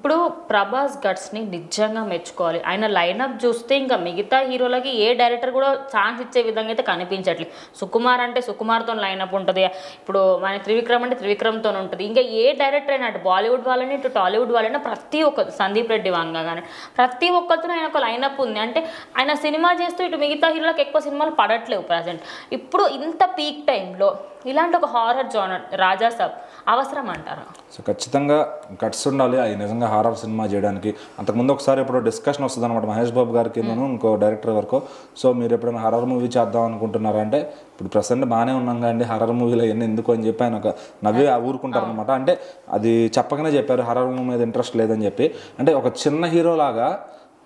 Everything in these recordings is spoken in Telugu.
ఇప్పుడు ప్రభాస్ గట్స్ని నిజంగా మెచ్చుకోవాలి. ఆయన లైనప్ చూస్తే ఇంకా మిగతా హీరోలకి ఏ డైరెక్టర్ కూడా ఛాన్స్ ఇచ్చే విధంగా అయితే కనిపించట్లేదు. సుకుమార్ అంటే సుకుమార్తో లైనప్ ఉంటుంది, ఇప్పుడు మన త్రివిక్రమ్ అంటే త్రివిక్రమ్తో ఉంటుంది. ఇంకా ఏ డైరెక్టర్ అయినా అటు బాలీవుడ్ వాళ్ళని ఇటు టాలీవుడ్ వాళ్ళైనా ప్రతి ఒక్క సందీప్ రెడ్డి వంగ కానీ ప్రతి ఒక్కరితో ఆయన ఒక లైనప్ ఉంది. అంటే ఆయన సినిమా చేస్తూ ఇటు మిగతా హీరోలకు ఎక్కువ సినిమాలు పడట్లేవు ప్రజెంట్. ఇప్పుడు ఇంత పీక్ టైంలో ఇలాంటి ఒక హారర్ జోనర్ రాజాసాబ్ అవసరం అంటారా? సో ఖచ్చితంగా గట్స్ ఉండాలి అది నిజంగా హారర్ సినిమా చేయడానికి. అంతకుముందు ఒకసారి ఇప్పుడు డిస్కషన్ వస్తుంది అనమాట మహేష్ బాబు గారికి నేను ఇంకో డైరెక్టర్ వరకు. సో మీరు ఎప్పుడైనా హారర్ మూవీ చేద్దాం అనుకుంటున్నారా అంటే ఇప్పుడు ప్రజెంట్ బాగానే ఉన్నాం కానీ హారర్ మూవీలో ఎన్ని ఎందుకు అని చెప్పి ఆయన ఒక నవ్వే ఊరుకుంటారు అనమాట. అంటే అది చెప్పగానే చెప్పారు హారర్ మూవీ మీద ఇంట్రెస్ట్ లేదని చెప్పి. అంటే ఒక చిన్న హీరో లాగా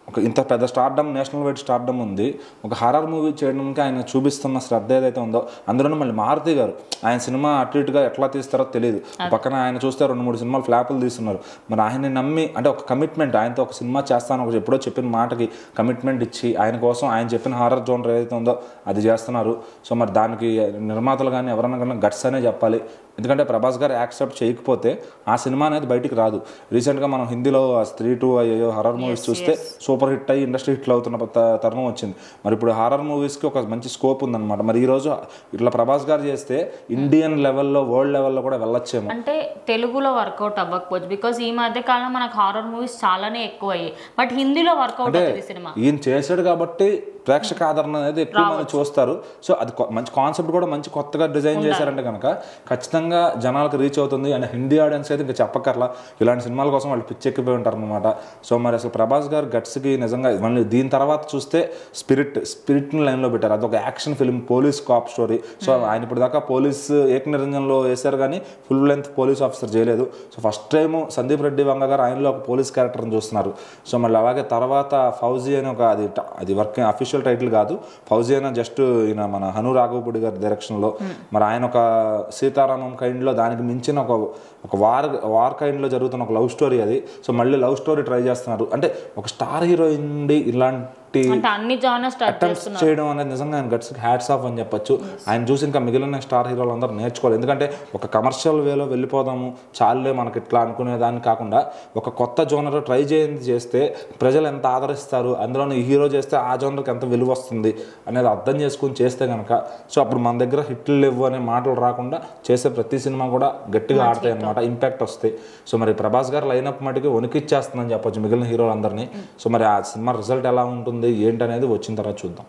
ఒక ఇంత పెద్ద స్టార్డమ్ నేషనల్ వైడ్ స్టార్డమ్ ఉంది, ఒక హారర్ మూవీ చేయడానికి ఆయన చూపిస్తున్న శ్రద్ధ ఏదైతే ఉందో, అందులోనూ మళ్ళీ మారుతి గారు ఆయన సినిమా అటు ఇటుగా ఎట్లా తీస్తారో తెలియదు. పక్కన ఆయన చూస్తే 2-3 సినిమాలు ఫ్లాపులు తీస్తున్నారు. మరి ఆయన్ని నమ్మి అంటే ఒక కమిట్మెంట్, ఆయనతో ఒక సినిమా చేస్తాను ఒక ఎప్పుడో చెప్పిన మాటకి కమిట్మెంట్ ఇచ్చి ఆయన కోసం ఆయన చెప్పిన హారర్ జోనర్ ఏదైతే ఉందో అది చేస్తున్నారు. సో మరి దానికి నిర్మాతలు కానీ ఎవరన్నా కానీ గట్స్ అనే చెప్పాలి. ఎందుకంటే ప్రభాస్ గారు యాక్సెప్ట్ చేయకపోతే ఆ సినిమా అనేది బయటికి రాదు. రీసెంట్గా మనం హిందీలో స్త్రీ 2 అయ్యో హారర్ మూవీస్ చూస్తే సూపర్ హిట్ అయ్యి ఇండస్ట్రీ హిట్లు అవుతున్న తరుణం వచ్చింది. మరి ఇప్పుడు హారర్ మూవీస్కి ఒక మంచి స్కోప్ ఉందన్నమాట. మరి ఈరోజు ఇట్లా ప్రభాస్ గారు చేస్తే ఇండియన్ లెవెల్లో వరల్డ్ లెవెల్లో కూడా వెళ్ళొచ్చేమో. అంటే తెలుగులో వర్కౌట్ అవ్వకపోవచ్చు, బికాస్ ఈ మధ్య కాలం మనకు హారర్ మూవీస్ చాలానే ఎక్కువ అయ్యాయి. బట్ హిందీలో వర్కౌట్ అవుతుంది సినిమా. ఈయన చేశాడు కాబట్టి ప్రేక్షక ఆదరణ అనేది ఎక్కువ మంది చూస్తారు. సో అది మంచి కాన్సెప్ట్ కూడా మంచి కొత్తగా డిజైన్ చేశారంటే కనుక ఖచ్చితంగా జనాలకు రీచ్ అవుతుంది. అండ్ హిందీ ఆడియన్స్ అయితే ఇంకా చెప్పక్కర్లా, ఇలాంటి సినిమాల కోసం వాళ్ళు పిచ్చెక్కిపోయి ఉంటారు అనమాట. సో మరి అసలు ప్రభాస్ గారు గట్స్కి నిజంగా మళ్ళీ దీని తర్వాత చూస్తే స్పిరిట్ని లైన్లో పెట్టారు. అదొక action film, police cop story. So ఆయన ఇప్పుడు దాకా పోలీస్ ఏకనిరంజన్లో వేశారు కానీ ఫుల్ లెంత్ పోలీస్ ఆఫీసర్ చేయలేదు. So first time Sandeep Reddy Vanga garu ఆయనలో ఒక పోలీస్ క్యారెక్టర్ని చూస్తున్నారు. సో మళ్ళీ అలాగే తర్వాత ఫౌజీ అని ఒక అది వర్కింగ్ అఫీషియల్ టైటిల్ కాదు, ఫౌజీ అయినా జస్ట్ ఈయన మన హను రాఘవపూడి గారి డైరెక్షన్లో మరి ఆయన ఒక సీతారామం కైండ్లో దానికి మించిన ఒక వార్ కైండ్లో జరుగుతున్న ఒక లవ్ స్టోరీ అది. సో మళ్ళీ లవ్ స్టోరీ ట్రై చేస్తున్నారు. అంటే ఒక స్టార్ హీరోయిన్ ఇలాంటి అటెంప్ట్స్ చేయడం అనేది నిజంగా ఆయన గట్స్కి హ్యాట్స్ ఆఫ్ అని చెప్పొచ్చు. ఆయన చూసి ఇంకా మిగిలిన స్టార్ హీరోలు అందరూ నేర్చుకోవాలి. ఎందుకంటే ఒక కమర్షియల్ వేలో వెళ్ళిపోదాము చాలులే మనకి ఇట్లా అనుకునేదాన్ని కాకుండా ఒక కొత్త జోనర్ ట్రై చేస్తే ప్రజలు ఎంత ఆదరిస్తారు, అందులో ఈ హీరో చేస్తే ఆ జోనర్కి ఎంత విలువ వస్తుంది అనేది అర్థం చేసుకుని చేస్తే కనుక సో అప్పుడు మన దగ్గర హిట్లు లేవు అనే మాటలు రాకుండా చేసే ప్రతి సినిమా కూడా గట్టిగా ఆడతాయి అనమాట, ఇంపాక్ట్ వస్తాయి. సో మరి ప్రభాస్ గారు లైనప్ మటుకి వణికిచ్చేస్తుందని చెప్పొచ్చు మిగిలిన హీరోలందరినీ. సో మరి ఆ సినిమా రిజల్ట్ ఎలా ఉంటుంది ఏంటనేది వచ్చిన తర్వాత చూద్దాం.